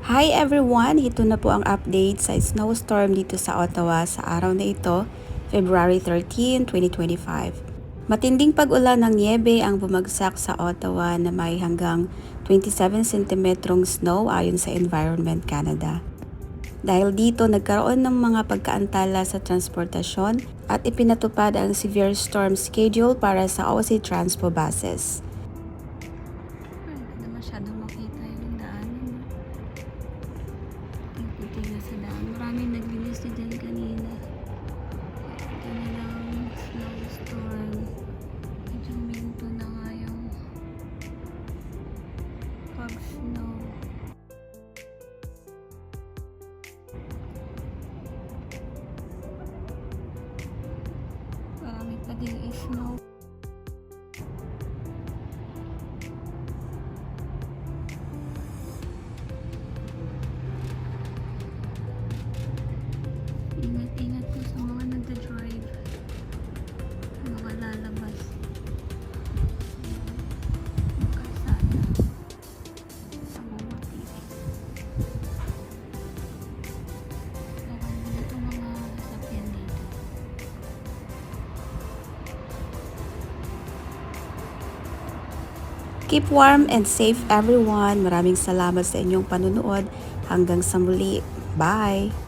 Hi everyone! Ito na po ang update sa snowstorm dito sa Ottawa sa araw na ito, February 13, 2025. Matinding pag-ulan ng niebe ang bumagsak sa Ottawa na may hanggang 27 cm snow ayon sa Environment Canada. Dahil dito nagkaroon ng mga pagkaantala sa transportasyon at ipinatupad ang severe storm schedule para sa OC Transpo buses. Masyadong makita yung daan. Tingnan sa daan. Maraming naglinis na dyan kanina. Ito na lang snowstorm. Medyo minto na nga yung pag-snow. Marami pa din snow. Ingat-ingat po sa mga nagda-drive, mga lalabas ng kalsada sa monetize. Bawal na ito mga sasakyan dito. Keep warm and safe everyone. Maraming salamat sa inyong panunood. Hanggang sa muli. Bye!